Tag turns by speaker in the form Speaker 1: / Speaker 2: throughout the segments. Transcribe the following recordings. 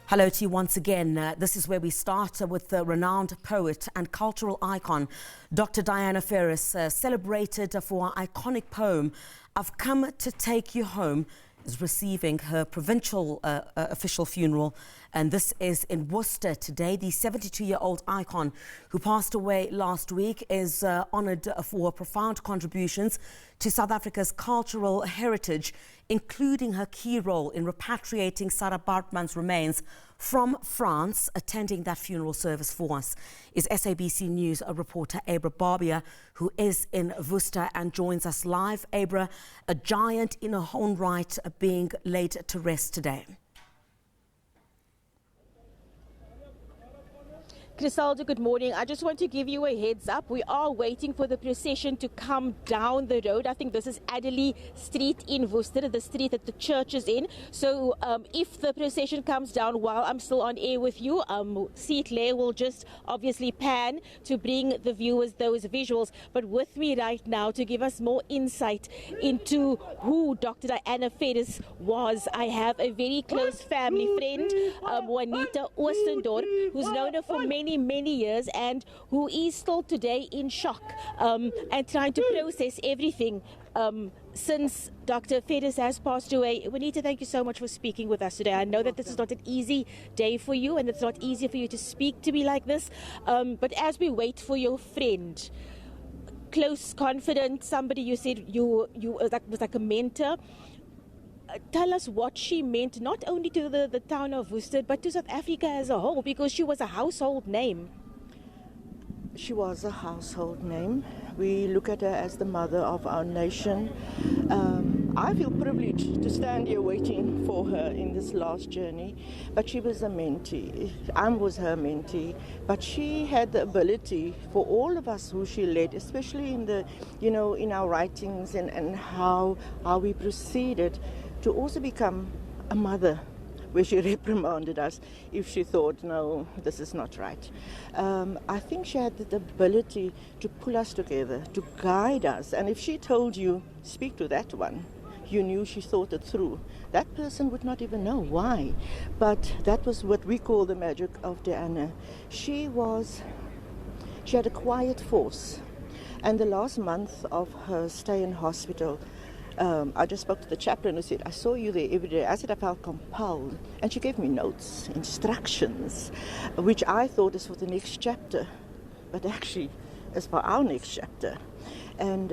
Speaker 1: Hello to you once again. This is where we start with the renowned poet and cultural icon, Dr. Diana Ferrus, celebrated for her iconic poem, "I've Come to Take You Home," is receiving her provincial official funeral. And this is in Worcester today. The 72-year-old icon who passed away last week is honoured for profound contributions to South Africa's cultural heritage, including her key role in repatriating Sara Baartman's remains from France. Attending that funeral service for us is SABC News reporter Abra Barbier, who is in Worcester and joins us live. Abra, a giant in her own right, being laid to rest today.
Speaker 2: Crisaldo, good morning. I just want to give you a heads up. We are waiting for the procession to come down the road. I think this is Adderley Street in Worcester, the street that the church is in. So if the procession comes down while I'm still on air with you, Seat Lair will just obviously pan to bring the viewers those visuals. But with me right now to give us more insight into who Dr. Diana Ferrus was, I have a very close family friend, Juanita Oostendorp, who's known her for many years and who is still today in shock and trying to process everything since Dr. Ferrus has passed away. Juanita, thank you so much for speaking with us today. I know that this is not an easy day for you and it's not easy for you to speak to me like this, but as we wait for your friend, close, confident, somebody you said you was like a mentor, tell us what she meant, not only to the town of Worcester, but to South Africa as a whole, because she was a household name.
Speaker 3: She was a household name. We look at her as the mother of our nation. I feel privileged to stand here waiting for her in this last journey, but she was a mentee. I was her mentee, but she had the ability for all of us who she led, especially in the, in our writings and how we proceeded, to also become a mother, where she reprimanded us if she thought, no, this is not right. I think she had the ability to pull us together, to guide us. And if she told you, speak to that one, you knew she thought it through. That person would not even know why. But that was what we call the magic of Diana. She had a quiet force. And the last month of her stay in hospital, I just spoke to the chaplain who said, I saw you there every day. I said I felt compelled. And she gave me notes, instructions, which I thought is for the next chapter, but actually is for our next chapter. And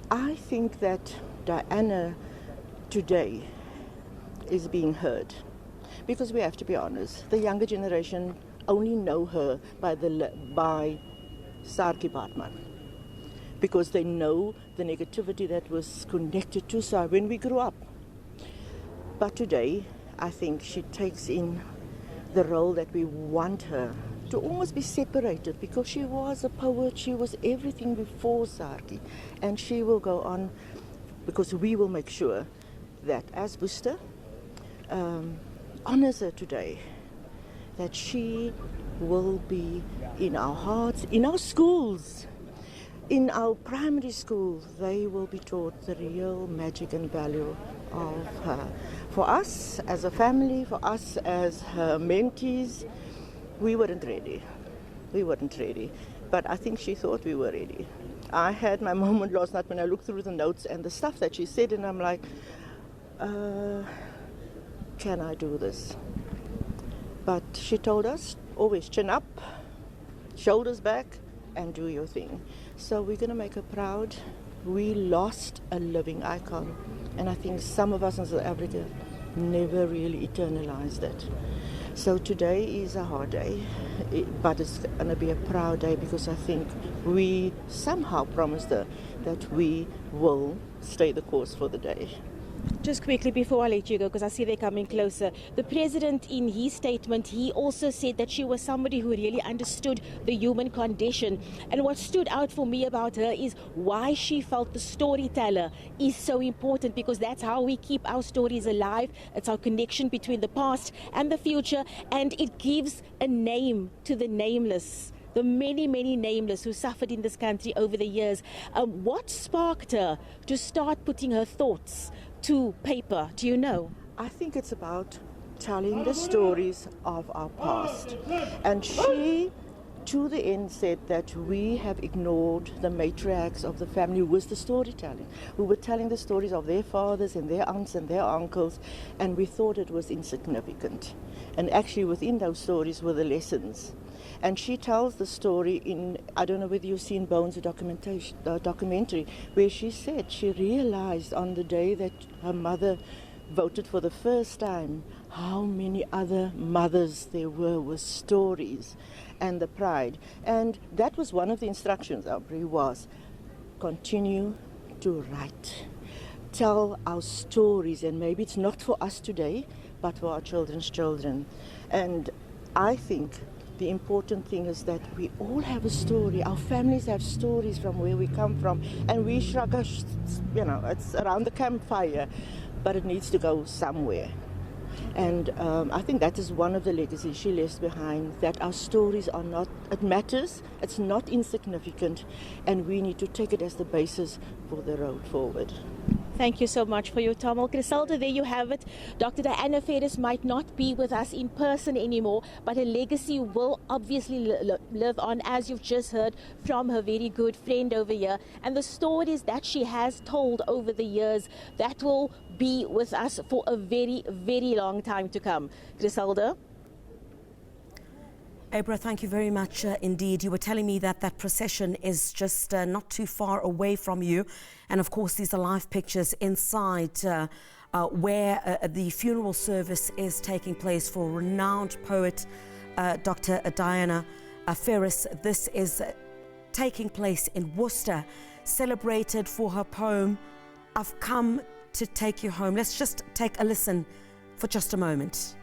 Speaker 3: I think that Diana today is being heard. Because we have to be honest, the younger generation only know her by Sara Baartman, because they know the negativity that was connected to Sara when we grew up. But today, I think she takes in the role that we want her to almost be separated, because she was a poet, she was everything before Sara, and she will go on, because we will make sure that as Worcester honors her today, that she will be in our hearts, in our schools. In our primary school, they will be taught the real magic and value of her. For us as a family, for us as her mentees, we weren't ready. But I think she thought we were ready. I had my moment last night when I looked through the notes and the stuff that she said, and I'm like, can I do this? But she told us, always chin up, shoulders back, and do your thing. So we're going to make her proud. We lost a living icon, and I think some of us in South Africa never really eternalized it. So today is a hard day, but it's going to be a proud day, because I think we somehow promised her that we will stay the course for the day.
Speaker 2: Just quickly before I let you go, because I see they're coming closer, the president in his statement, he also said that she was somebody who really understood the human condition. And what stood out for me about her is why she felt the storyteller is so important, because that's how we keep our stories alive. It's our connection between the past and the future, and it gives a name to the nameless, the many nameless who suffered in this country over the years. What sparked her to start putting her thoughts to paper? Do you know?
Speaker 3: I think it's about telling the stories of our past. And she, to the end, said that we have ignored the matriarchs of the family who was the storytelling, who were telling the stories of their fathers and their aunts and their uncles, and we thought it was insignificant. And actually within those stories were the lessons. And she tells the story in, I don't know whether you've seen Bones, a documentary, where she said she realized on the day that her mother voted for the first time how many other mothers there were with stories and the pride. And that was one of the instructions, Abra, was continue to write. Tell our stories, and maybe it's not for us today, but for our children's children. And I think the important thing is that we all have a story. Our families have stories from where we come from, and we shrug, it's around the campfire, but it needs to go somewhere. And I think that is one of the legacies she left behind, that our stories are not, it matters, it's not insignificant, and we need to take it as the basis for the road forward.
Speaker 2: Thank you so much for your time. Well, Griselda, there you have it. Dr. Diana Ferrus might not be with us in person anymore, but her legacy will obviously live on, as you've just heard from her very good friend over here. And the stories that she has told over the years, that will be with us for a very, very long time to come. Griselda?
Speaker 1: Abra, thank you very much indeed. You were telling me that that procession is just not too far away from you. And of course, these are live pictures inside where the funeral service is taking place for renowned poet Dr. Diana Ferrus. This is taking place in Worcester, celebrated for her poem, "I've Come to Take You Home." Let's just take a listen for just a moment.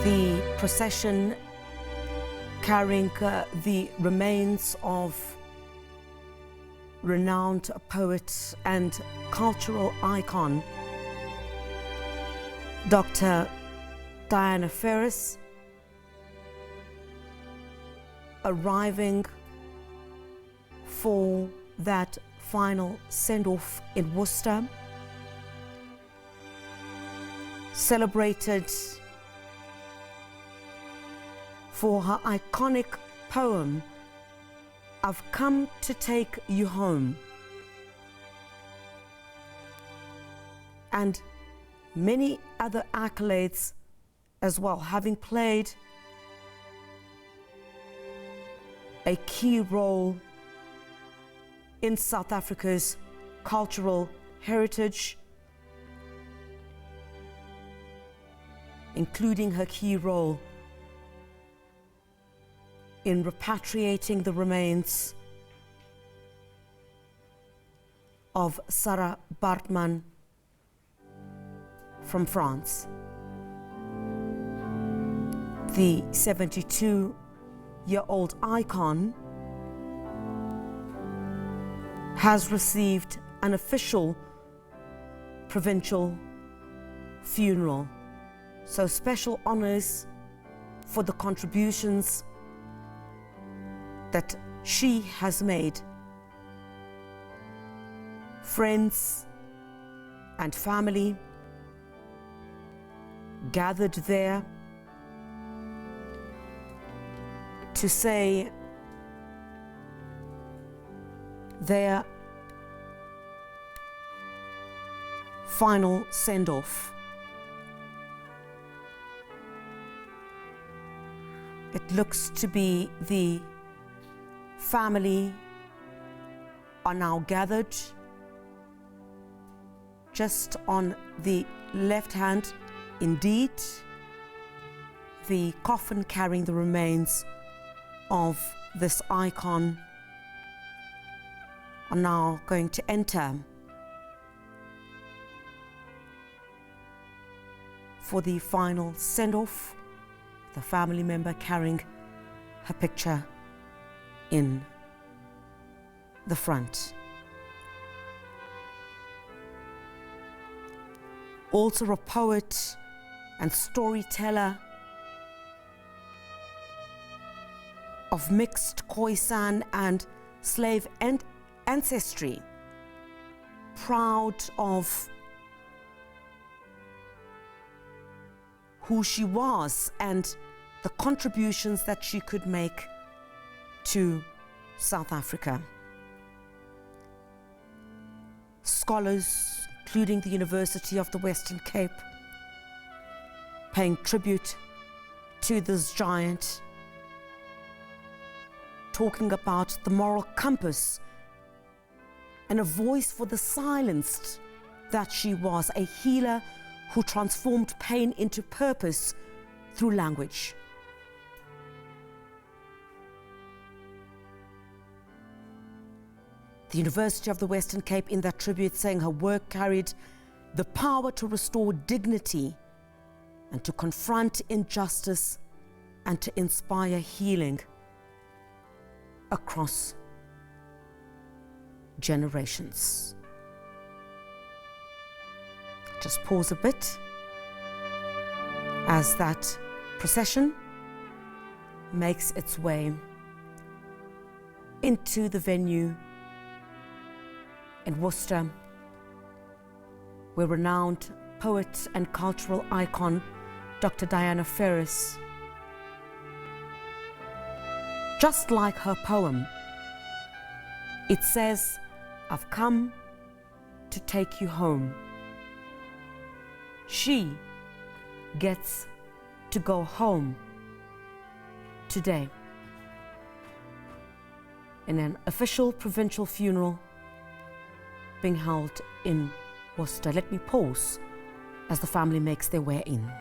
Speaker 1: The procession carrying the remains of renowned poet and cultural icon Dr. Diana Ferrus, arriving for that final send-off in Worcester, celebrated for her iconic poem, "I've Come to Take You Home," and many other accolades as well, having played a key role in South Africa's cultural heritage, including her key role in repatriating the remains of Sara Baartman from France. The 72-year-old icon has received an official provincial funeral. So special honors for the contributions that she has made. Friends and family gathered there to say their final send-off. It looks to be the family are now gathered just on the left hand. Indeed, the coffin carrying the remains of this icon are now going to enter for the final send-off, the family member carrying her picture in the front. Also a poet and storyteller of mixed Khoisan and slave ancestry, proud of who she was and the contributions that she could make to South Africa. Scholars, including the University of the Western Cape, paying tribute to this giant, talking about the moral compass and a voice for the silenced that she was, a healer who transformed pain into purpose through language. The University of the Western Cape in that tribute saying her work carried the power to restore dignity and to confront injustice and to inspire healing across generations. Just pause a bit as that procession makes its way into the venue in Worcester, where renowned poet and cultural icon Dr. Diana Ferrus, just like her poem, it says, "I've come to take you home." She gets to go home today in an official provincial funeral being held in Worcester. Let me pause as the family makes their way in.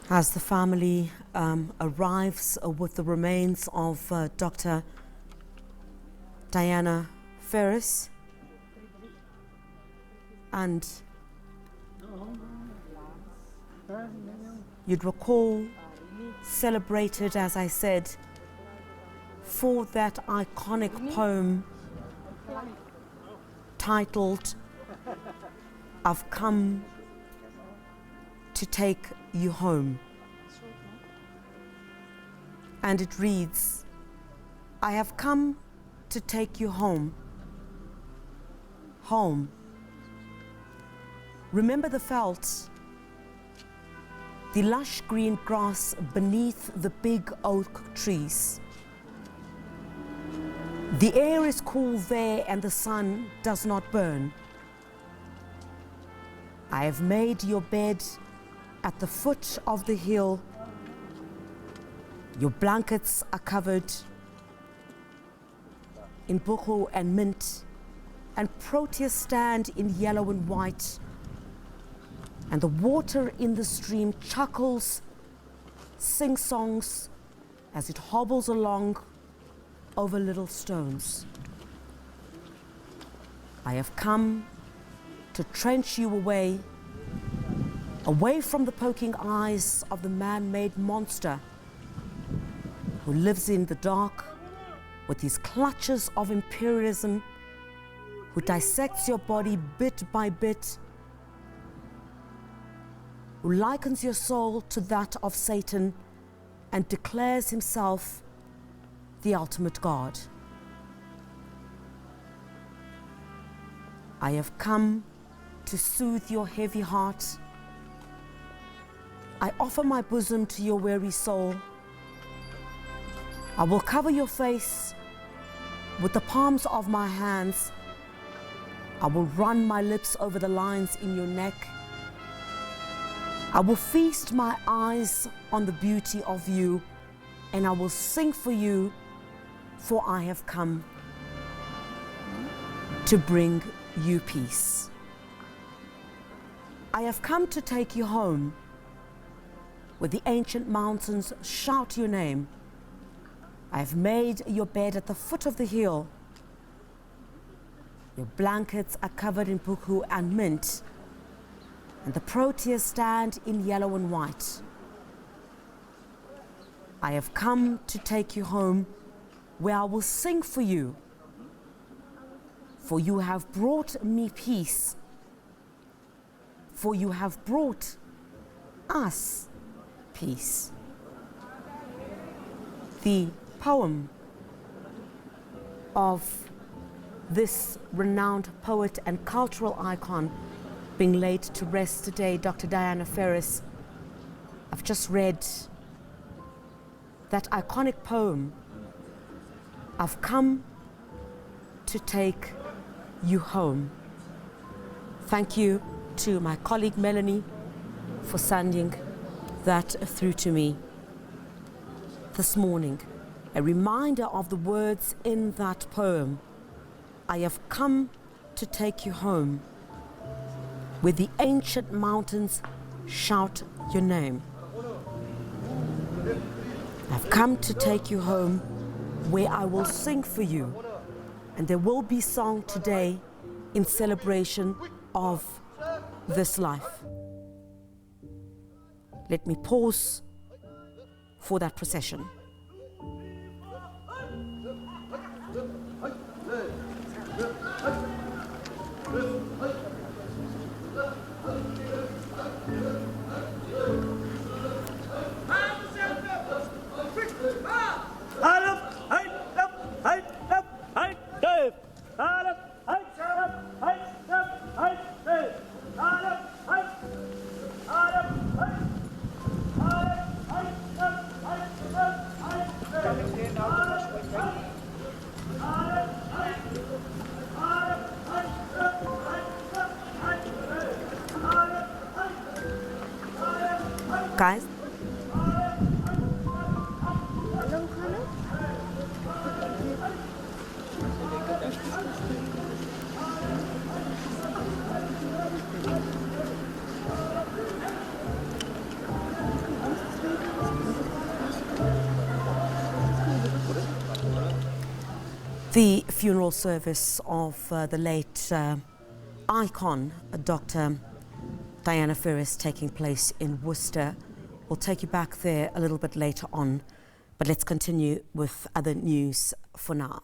Speaker 1: As the family arrives with the remains of Dr. Diana Ferrus, and you'd recall, celebrated, as I said, for that iconic poem titled, "I've come to take you home." And it reads, "I have come to take you home. Home. Remember the veldt, the lush green grass beneath the big oak trees. The air is cool there and the sun does not burn. I have made your bed at the foot of the hill Your blankets are covered in buchu and mint, and proteas stand in yellow and white, and the water in the stream chuckles, sings songs as it hobbles along over little stones. I have come to trench you away from the poking eyes of the man-made monster who lives in the dark with his clutches of imperialism, who dissects your body bit by bit, who likens your soul to that of Satan and declares himself the ultimate God. I have come to soothe your heavy heart. I offer my bosom to your weary soul. I will cover your face with the palms of my hands. I will run my lips over the lines in your neck. I will feast my eyes on the beauty of you, and I will sing for you, for I have come to bring you peace. I have come to take you home, where the ancient mountains shout your name. I have made your bed at the foot of the hill. Your blankets are covered in buchu and mint, and the proteas stand in yellow and white. I have come to take you home, where I will sing for you, for you have brought me peace, for you have brought us peace. The poem of this renowned poet and cultural icon being laid to rest today, Dr. Diana Ferrus. I've just read that iconic poem, I've come to take you home. Thank you to my colleague Melanie for sending that through to me this morning. A reminder of the words in that poem. I have come to take you home, where the ancient mountains shout your name. I've come to take you home, where I will sing for you, and there will be song today in celebration of this life. Let me pause for that procession. Guys, the funeral service of the late icon, Dr. Diana Ferrus, taking place in Worcester. We'll take you back there a little bit later on, but let's continue with other news for now.